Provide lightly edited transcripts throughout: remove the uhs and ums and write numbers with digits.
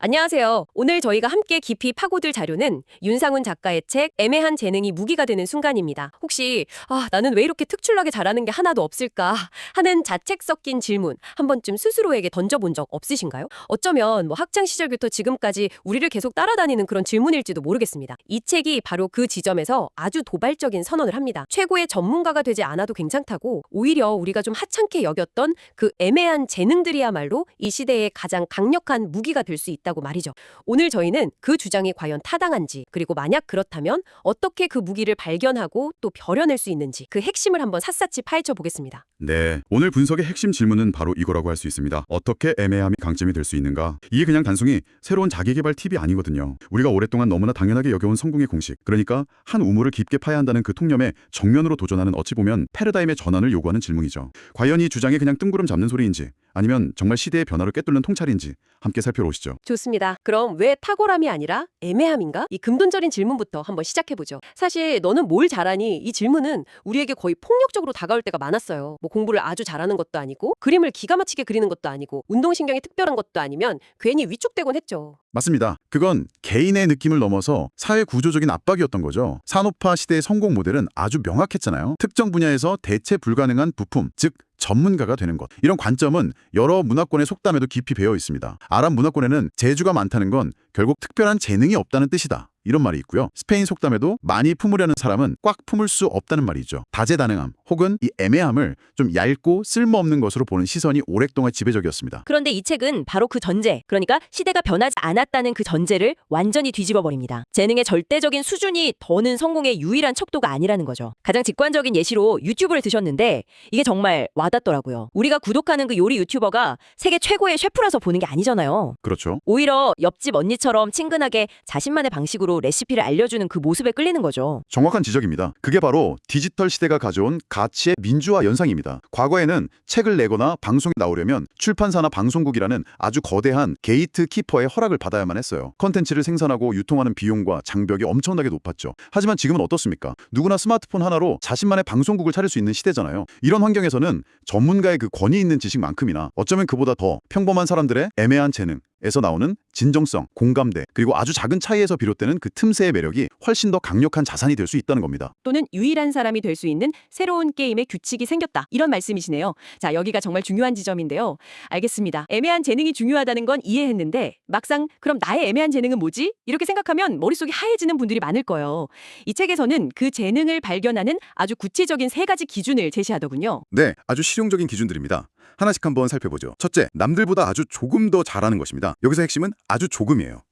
안녕하세요. 오늘 저희가 함께 깊이 파고들 자료는 윤상훈 작가의 책 애매한 재능이 무기가 되는 순간입니다. 혹시 나는 왜 이렇게 특출나게 잘하는 게 하나도 없을까 하는 자책 섞인 질문 한 번쯤 스스로에게 던져본 적 없으신가요? 어쩌면 학창 시절부터 지금까지 우리를 계속 따라다니는 그런 질문일지도 모르겠습니다. 이 책이 바로 그 지점에서 아주 도발적인 선언을 합니다. 최고의 전문가가 되지 않아도 괜찮다고 오히려 우리가 좀 하찮게 여겼던 그 애매한 재능들이야말로 이 시대의 가장 강력한 무기가 될 수 있다고 말이죠. 오늘 저희는 그 주장이 과연 타당한지, 그리고 만약 그렇다면 어떻게 그 무기를 발견하고 또 벼려낼 수 있는지 그 핵심을 한번 샅샅이 파헤쳐 보겠습니다. 네, 오늘 분석의 핵심 질문은 바로 이거라고 할 수 있습니다. 어떻게 애매함이 강점이 될 수 있는가? 이게 그냥 단순히 새로운 자기계발 팁이 아니거든요. 우리가 오랫동안 너무나 당연하게 여겨온 성공의 공식, 그러니까 한 우물을 깊게 파야 한다는 그 통념에 정면으로 도전하는 어찌 보면 패러다임의 전환을 요구하는 질문이죠. 과연 이 주장이 그냥 뜬구름 잡는 소리인지, 아니면 정말 시대의 변화를 꿰뚫는 통찰인지 함께 살펴보시죠. 좋습니다. 그럼 왜 탁월함이 아니라 애매함인가? 이 금돈절인 질문부터 한번 시작해보죠. 사실 너는 뭘 잘하니? 이 질문은 우리에게 거의 폭력적으로 다가올 때가 많았어요. 공부를 아주 잘하는 것도 아니고 그림을 기가 막히게 그리는 것도 아니고 운동신경이 특별한 것도 아니면 괜히 위축되곤 했죠. 맞습니다. 그건 개인의 느낌을 넘어서 사회 구조적인 압박이었던 거죠. 산업화 시대의 성공 모델은 아주 명확했잖아요. 특정 분야에서 대체 불가능한 부품, 즉 전문가가 되는 것. 이런 관점은 여러 문화권의 속담에도 깊이 배어 있습니다. 아랍 문화권에는 재주가 많다는 건 결국 특별한 재능이 없다는 뜻이다. 이런 말이 있고요. 스페인 속담에도 많이 품으려는 사람은 꽉 품을 수 없다는 말이 있죠. 다재다능함 혹은 이 애매함을 좀 얇고 쓸모없는 것으로 보는 시선이 오랫동안 지배적이었습니다. 그런데 이 책은 바로 그 전제, 그러니까 시대가 변하지 않았다는 그 전제를 완전히 뒤집어 버립니다. 재능의 절대적인 수준이 더는 성공의 유일한 척도가 아니라는 거죠. 가장 직관적인 예시로 유튜브를 드셨는데 이게 정말 와닿더라고요. 우리가 구독하는 그 요리 유튜버가 세계 최고의 셰프라서 보는 게 아니잖아요. 그렇죠. 오히려 옆집 언니처럼 친근하게 자신만의 방식으로 레시피를 알려주는 그 모습에 끌리는 거죠. 정확한 지적입니다. 그게 바로 디지털 시대가 가져온 가치의 민주화 연상입니다. 과거에는 책을 내거나 방송에 나오려면 출판사나 방송국이라는 아주 거대한 게이트 키퍼의 허락을 받아야만 했어요. 컨텐츠를 생산하고 유통하는 비용과 장벽이 엄청나게 높았죠. 하지만 지금은 어떻습니까? 누구나 스마트폰 하나로 자신만의 방송국을 차릴 수 있는 시대잖아요. 이런 환경에서는 전문가의 그 권위 있는 지식만큼이나 어쩌면 그보다 더 평범한 사람들의 애매한 재능, 에서 나오는 진정성, 공감대, 그리고 아주 작은 차이에서 비롯되는 그 틈새의 매력이 훨씬 더 강력한 자산이 될 수 있다는 겁니다. 또는 유일한 사람이 될 수 있는 새로운 게임의 규칙이 생겼다. 이런 말씀이시네요. 자, 여기가 정말 중요한 지점인데요. 알겠습니다. 애매한 재능이 중요하다는 건 이해했는데 막상 그럼 나의 애매한 재능은 뭐지? 이렇게 생각하면 머릿속이 하얘지는 분들이 많을 거예요. 이 책에서는 그 재능을 발견하는 아주 구체적인 3가지 기준을 제시하더군요. 네, 아주 실용적인 기준들입니다. 하나씩 한번 살펴보죠. 첫째, 남들보다 아주 조금 더 잘하는 것입니다. 여기서 핵심은 아주 조금이에요.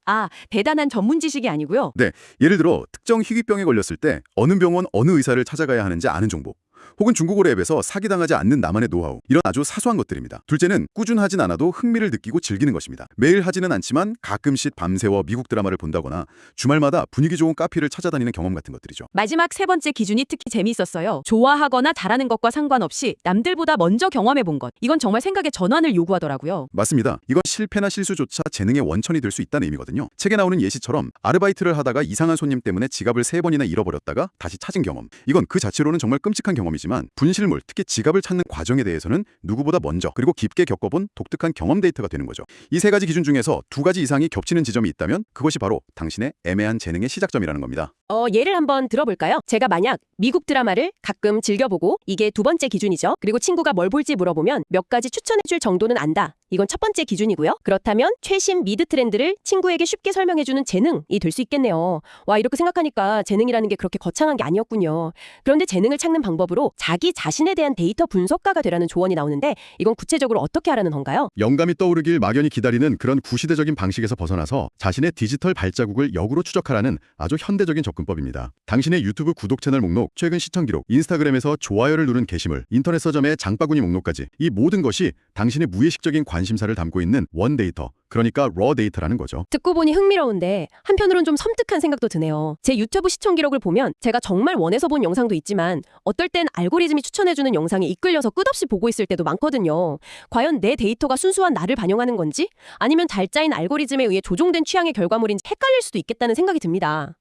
대단한 전문 지식이 아니고요. 네, 예를 들어 특정 희귀병에 걸렸을 때 어느 병원 어느 의사를 찾아가야 하는지 아는 정보, 혹은 중국어로 앱에서 사기당하지 않는 나만의 노하우, 이런 아주 사소한 것들입니다. 둘째는 꾸준하진 않아도 흥미를 느끼고 즐기는 것입니다. 매일 하지는 않지만 가끔씩 밤새워 미국 드라마를 본다거나 주말마다 분위기 좋은 카페를 찾아다니는 경험 같은 것들이죠. 마지막 3번째 기준이 특히 재미있었어요. 좋아하거나 잘하는 것과 상관없이 남들보다 먼저 경험해본 것. 이건 정말 생각의 전환을 요구하더라고요. 맞습니다. 이건 실패나 실수조차 재능의 원천이 될 수 있다는 의미거든요. 책에 나오는 예시처럼 아르바이트를 하다가 이상한 손님 때문에 지갑을 3번이나 잃어버렸다가 다시 찾은 경험. 이건 그 자체로는 정말 끔찍한 경험이지만 분실물, 특히 지갑을 찾는 과정에 대해서는 누구보다 먼저 그리고 깊게 겪어본 독특한 경험 데이터가 되는 거죠. 이 3가지 기준 중에서 2가지 이상이 겹치는 지점이 있다면 그것이 바로 당신의 애매한 재능의 시작점이라는 겁니다. 예를 한번 들어볼까요? 제가 만약 미국 드라마를 가끔 즐겨보고 이게 2번째 기준이죠. 그리고 친구가 뭘 볼지 물어보면 몇 가지 추천해줄 정도는 안다. 이건 1번째 기준이고요. 그렇다면 최신 미드 트렌드를 친구에게 쉽게 설명해주는 재능이 될 수 있겠네요. 와, 이렇게 생각하니까 재능이라는 게 그렇게 거창한 게 아니었군요. 그런데 재능을 찾는 방법으로 자기 자신에 대한 데이터 분석가가 되라는 조언이 나오는데 이건 구체적으로 어떻게 하라는 건가요? 영감이 떠오르길 막연히 기다리는 그런 구시대적인 방식에서 벗어나서 자신의 디지털 발자국을 역으로 추적하라는 아주 현대적인 접근법입니다. 당신의 유튜브 구독 채널 목록, 최근 시청 기록, 인스타그램에서 좋아요를 누른 게시물, 인터넷 서점의 장바구니 목록까지 이 모든 것이 당신의 무의식적인 관심사를 담고 있는 원 데이터, 그러니까 raw 데이터라는 거죠. 듣고 보니 흥미로운데 한편으론 좀 섬뜩한 생각도 드네요. 제 유튜브 시청 기록을 보면 제가 정말 원해서 본 영상도 있지만 어떨 땐 알고리즘이 추천해주는 영상에 이끌려서 끝없이 보고 있을 때도 많거든요. 과연 내 데이터가 순수한 나를 반영하는 건지 아니면 잘 짜인 알고리즘에 의해 조종된 취향의 결과물인지 헷갈릴 수도 있겠다는 생각이 듭니다.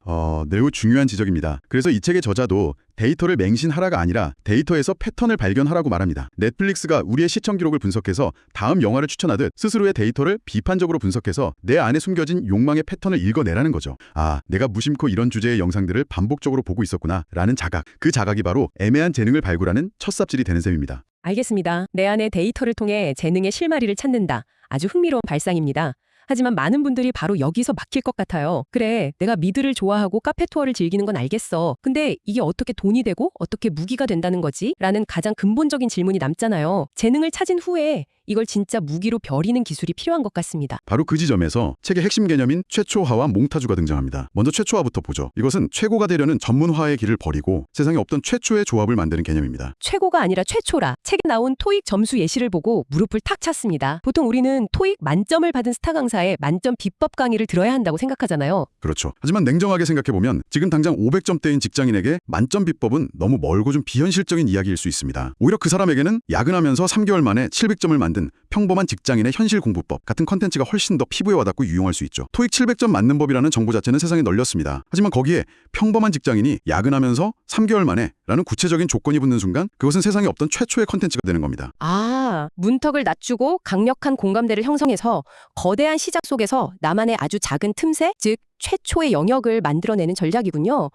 매우 중요한 지적입니다. 그래서 이 책의 저자도 데이터를 맹신하라가 아니라 데이터에서 패턴을 발견하라고 말합니다. 넷플릭스가 우리의 시청 기록을 분석해서 다음 영화를 추천하듯 스스로의 데이터를 비판적으로 분석해서 내 안에 숨겨진 욕망의 패턴을 읽어내라는 거죠. 아, 내가 무심코 이런 주제의 영상들을 반복적으로 보고 있었구나 라는 자각. 그 자각이 바로 애매한 재능을 발굴하는 첫 삽질이 되는 셈입니다. 알겠습니다. 내 안의 데이터를 통해 재능의 실마리를 찾는다. 아주 흥미로운 발상입니다. 하지만 많은 분들이 바로 여기서 막힐 것 같아요. 그래, 내가 미드를 좋아하고 카페 투어를 즐기는 건 알겠어. 근데 이게 어떻게 돈이 되고 어떻게 무기가 된다는 거지? 라는 가장 근본적인 질문이 남잖아요. 재능을 찾은 후에 이걸 진짜 무기로 벼리는 기술이 필요한 것 같습니다. 바로 그 지점에서 책의 핵심 개념인 최초화와 몽타주가 등장합니다. 먼저 최초화부터 보죠. 이것은 최고가 되려는 전문화의 길을 버리고 세상에 없던 최초의 조합을 만드는 개념입니다. 최고가 아니라 최초라. 책에 나온 토익 점수 예시를 보고 무릎을 탁 찼습니다. 보통 우리는 토익 만점을 받은 스타 강사의 만점 비법 강의를 들어야 한다고 생각하잖아요. 그렇죠. 하지만 냉정하게 생각해보면 지금 당장 500점대인 직장인에게 만점 비법은 너무 멀고 좀 비현실적인 이야기일 수 있습니다. 오히려 그 사람에게는 야근하면서 3개월 만에 700점을 만든 평범한 직장인의 현실 공부법 같은 컨텐츠가 훨씬 더 피부에 와닿고 유용할 수 있죠. 토익 700점 맞는 법이라는 정보 자체는 세상에 널렸습니다. 하지만 거기에 평범한 직장인이 야근하면서 3개월 만에 라는 구체적인 조건이 붙는 순간 그것은 세상에 없던 최초의 컨텐츠가 되는 겁니다. 아, 문턱을 낮추고 강력한 공감대를 형성해서 거대한 시장 속에서 나만의 아주 작은 틈새, 즉 최초의 영역을 만들어내는 전략이군요.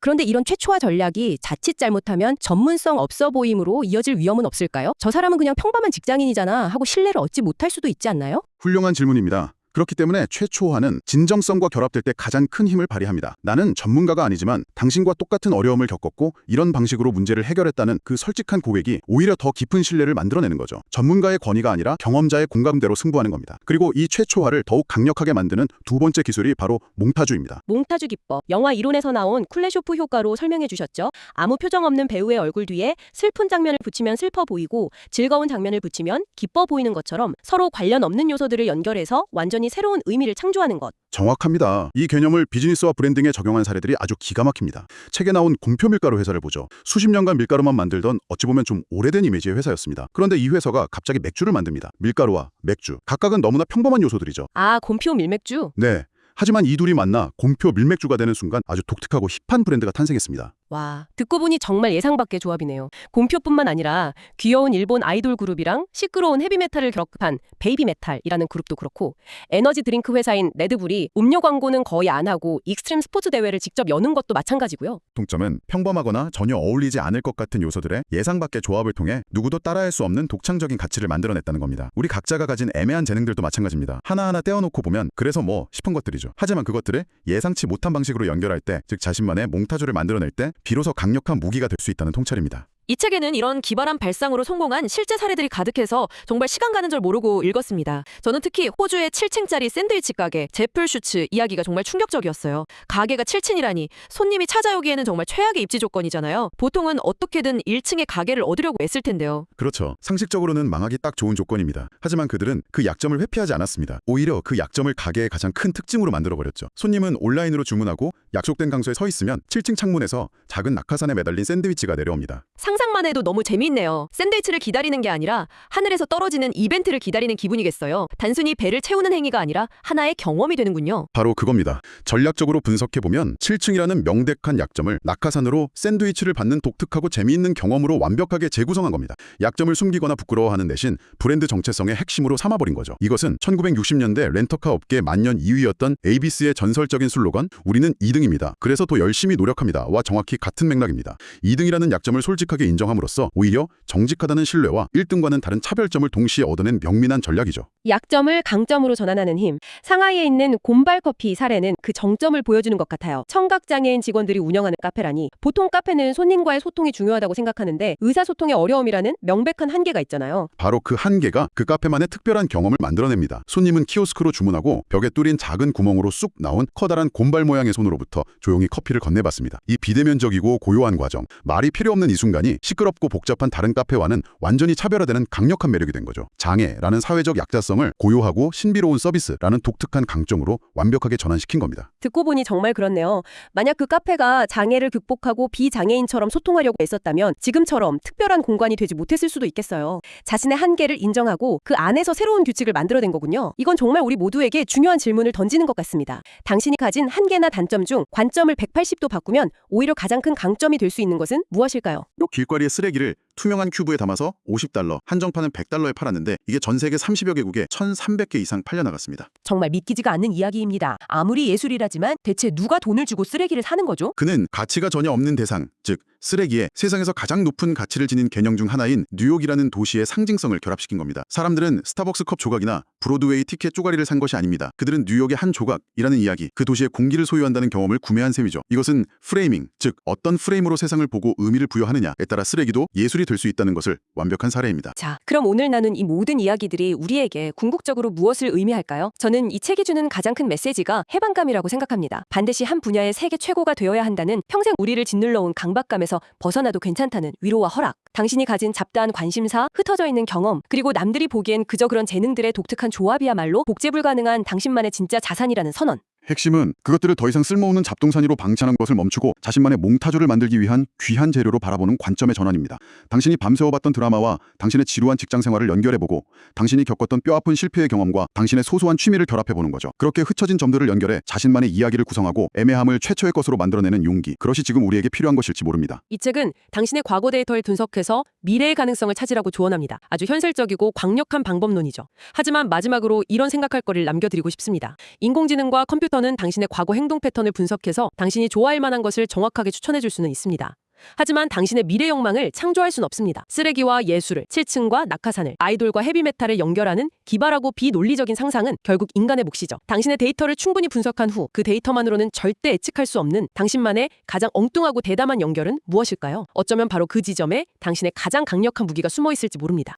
그런데 이런 최초화 전략이 자칫 잘못하면 전문성 없어 보임으로 이어질 위험은 없을까요? 저 사람은 그냥 평범한 직장인이잖아 하고 신뢰를 얻지 못할 수도 있지 않나요? 훌륭한 질문입니다. 그렇기 때문에 최초화는 진정성과 결합될 때 가장 큰 힘을 발휘합니다. 나는 전문가가 아니지만 당신과 똑같은 어려움을 겪었고 이런 방식으로 문제를 해결했다는 그 솔직한 고백이 오히려 더 깊은 신뢰를 만들어내는 거죠. 전문가의 권위가 아니라 경험자의 공감대로 승부하는 겁니다. 그리고 이 최초화를 더욱 강력하게 만드는 두 번째 기술이 바로 몽타주입니다. 몽타주 기법. 영화 이론에서 나온 쿨레쇼프 효과로 설명해 주셨죠. 아무 표정 없는 배우의 얼굴 뒤에 슬픈 장면을 붙이면 슬퍼 보이고 즐거운 장면을 붙이면 기뻐 보이는 것처럼 서로 관련 없는 요소들을 연결해서 완전히 새로운 의미를 창조하는 것. 정확합니다. 이 개념을 비즈니스와 브랜딩에 적용한 사례들이 아주 기가 막힙니다. 책에 나온 공표 밀가루 회사를 보죠. 수십 년간 밀가루만 만들던 어찌 보면 좀 오래된 이미지의 회사였습니다. 그런데 이 회사가 갑자기 맥주를 만듭니다. 밀가루와 맥주. 각각은 너무나 평범한 요소들이죠. 아, 곰표 밀맥주? 네. 하지만 이 둘이 만나 공표 밀맥주가 되는 순간 아주 독특하고 힙한 브랜드가 탄생했습니다. 와, 듣고 보니 정말 예상 밖의 조합이네요. 곰표뿐만 아니라 귀여운 일본 아이돌 그룹이랑 시끄러운 헤비메탈을 결합한 베이비메탈이라는 그룹도 그렇고 에너지 드링크 회사인 레드불이 음료 광고는 거의 안 하고 익스트림 스포츠 대회를 직접 여는 것도 마찬가지고요. 통점은 평범하거나 전혀 어울리지 않을 것 같은 요소들의 예상 밖의 조합을 통해 누구도 따라할 수 없는 독창적인 가치를 만들어냈다는 겁니다. 우리 각자가 가진 애매한 재능들도 마찬가지입니다. 하나하나 떼어놓고 보면 그래서 뭐 싶은 것들이죠. 하지만 그것들을 예상치 못한 방식으로 연결할 때, 즉 자신만의 몽타주를 만들어낼 때 비로소 강력한 무기가 될 수 있다는 통찰입니다. 이 책에는 이런 기발한 발상으로 성공한 실제 사례들이 가득해서 정말 시간 가는 줄 모르고 읽었습니다. 저는 특히 호주의 7층짜리 샌드위치 가게 제플슈츠 이야기가 정말 충격적이었어요. 가게가 7층이라니 손님이 찾아오기에는 정말 최악의 입지 조건이잖아요. 보통은 어떻게든 1층에 가게를 얻으려고 애쓸 텐데요. 그렇죠. 상식적으로는 망하기 딱 좋은 조건입니다. 하지만 그들은 그 약점을 회피하지 않았습니다. 오히려 그 약점을 가게의 가장 큰 특징으로 만들어버렸죠. 손님은 온라인으로 주문하고 약속된 장소에 서 있으면 7층 창문에서 작은 낙하산에 매달린 샌드위치가 내려옵니다. 상상만 해도 너무 재미있네요. 샌드위치를 기다리는 게 아니라 하늘에서 떨어지는 이벤트를 기다리는 기분이겠어요. 단순히 배를 채우는 행위가 아니라 하나의 경험이 되는군요. 바로 그겁니다. 전략적으로 분석해보면 7층이라는 명백한 약점을 낙하산으로 샌드위치를 받는 독특하고 재미있는 경험으로 완벽하게 재구성한 겁니다. 약점을 숨기거나 부끄러워하는 대신 브랜드 정체성의 핵심으로 삼아버린 거죠. 이것은 1960년대 렌터카 업계 만년 2위였던 에이비스의 전설적인 슬로건 "우리는 2등입니다. 그래서 더 열심히 노력합니다." 와 정확히 같은 맥락입니다. 2등이라는 약점을 솔직하게 인정함으로써 오히려 정직하다는 신뢰와 1등과는 다른 차별점을 동시에 얻어낸 명민한 전략이죠. 약점을 강점으로 전환하는 힘. 상하이에 있는 곰발커피 사례는 그 정점을 보여주는 것 같아요. 청각장애인 직원들이 운영하는 카페라니. 보통 카페는 손님과의 소통이 중요하다고 생각하는데 의사소통의 어려움이라는 명백한 한계가 있잖아요. 바로 그 한계가 그 카페만의 특별한 경험을 만들어냅니다. 손님은 키오스크로 주문하고 벽에 뚫린 작은 구멍으로 쑥 나온 커다란 곰발 모양의 손으로부터 조용히 커피를 건네받습니다. 이 비대면적이고 고요한 과정, 말이 필요 없는 이 순간이 공간이 시끄럽고 복잡한 다른 카페와는 완전히 차별화되는 강력한 매력이 된 거죠. 장애라는 사회적 약자성을 고요하고 신비로운 서비스라는 독특한 강점으로 완벽하게 전환시킨 겁니다. 듣고 보니 정말 그렇네요. 만약 그 카페가 장애를 극복하고 비장애인처럼 소통하려고 애썼다면 지금처럼 특별한 공간이 되지 못했을 수도 있겠어요. 자신의 한계를 인정하고 그 안에서 새로운 규칙을 만들어낸 거군요. 이건 정말 우리 모두에게 중요한 질문을 던지는 것 같습니다. 당신이 가진 한계나 단점 중 관점을 180도 바꾸면 오히려 가장 큰 강점이 될 수 있는 것은 무엇일까요? 요 길거리의 쓰레기를 투명한 큐브에 담아서 $50, 한정판은 $100에 팔았는데 이게 전 세계 30여 개국에 1,300개 이상 팔려나갔습니다. 정말 믿기지가 않는 이야기입니다. 아무리 예술이라지만 대체 누가 돈을 주고 쓰레기를 사는 거죠? 그는 가치가 전혀 없는 대상, 즉 쓰레기에 세상에서 가장 높은 가치를 지닌 개념 중 하나인 뉴욕이라는 도시의 상징성을 결합시킨 겁니다. 사람들은 스타벅스 컵 조각이나 브로드웨이 티켓 쪼가리를 산 것이 아닙니다. 그들은 뉴욕의 한 조각이라는 이야기, 그 도시의 공기를 소유한다는 경험을 구매한 셈이죠. 이것은 프레이밍, 즉 어떤 프레임으로 세상을 보고 의미를 부여하느냐에 따라 쓰레기도 예술이 될 수 있다는 것을 완벽한 사례입니다. 자, 그럼 오늘 나눈 이 모든 이야기들이 우리에게 궁극적으로 무엇을 의미할까요? 저는 이 책이 주는 가장 큰 메시지가 해방감이라고 생각합니다. 반드시 한 분야의 세계 최고가 되어야 한다는 평생 우리를 짓눌러온 강박감에서 벗어나도 괜찮다는 위로와 허락. 당신이 가진 잡다한 관심사, 흩어져 있는 경험, 그리고 남들이 보기엔 그저 그런 재능들의 독특한 조합이야말로 복제 불가능한 당신만의 진짜 자산이라는 선언. 핵심은 그것들을 더 이상 쓸모없는 잡동사니로 방치하는 것을 멈추고 자신만의 몽타주를 만들기 위한 귀한 재료로 바라보는 관점의 전환입니다. 당신이 밤새워봤던 드라마와 당신의 지루한 직장 생활을 연결해보고 당신이 겪었던 뼈아픈 실패의 경험과 당신의 소소한 취미를 결합해보는 거죠. 그렇게 흩어진 점들을 연결해 자신만의 이야기를 구성하고 애매함을 최초의 것으로 만들어내는 용기, 그것이 지금 우리에게 필요한 것일지 모릅니다. 이 책은 당신의 과거 데이터를 분석해서 미래의 가능성을 찾으라고 조언합니다. 아주 현실적이고 강력한 방법론이죠. 하지만 마지막으로 이런 생각할 거리를 남겨드리고 싶습니다. 인공지능과 컴퓨터는 당신의 과거 행동 패턴을 분석해서 당신이 좋아할 만한 것을 정확하게 추천해 줄 수는 있습니다. 하지만 당신의 미래 욕망을 창조할 수는 없습니다. 쓰레기와 예술을, 7층과 낙하산을, 아이돌과 헤비메탈을 연결하는 기발하고 비논리적인 상상은 결국 인간의 몫이죠. 당신의 데이터를 충분히 분석한 후 그 데이터만으로는 절대 예측할 수 없는 당신만의 가장 엉뚱하고 대담한 연결은 무엇일까요? 어쩌면 바로 그 지점에 당신의 가장 강력한 무기가 숨어 있을지 모릅니다.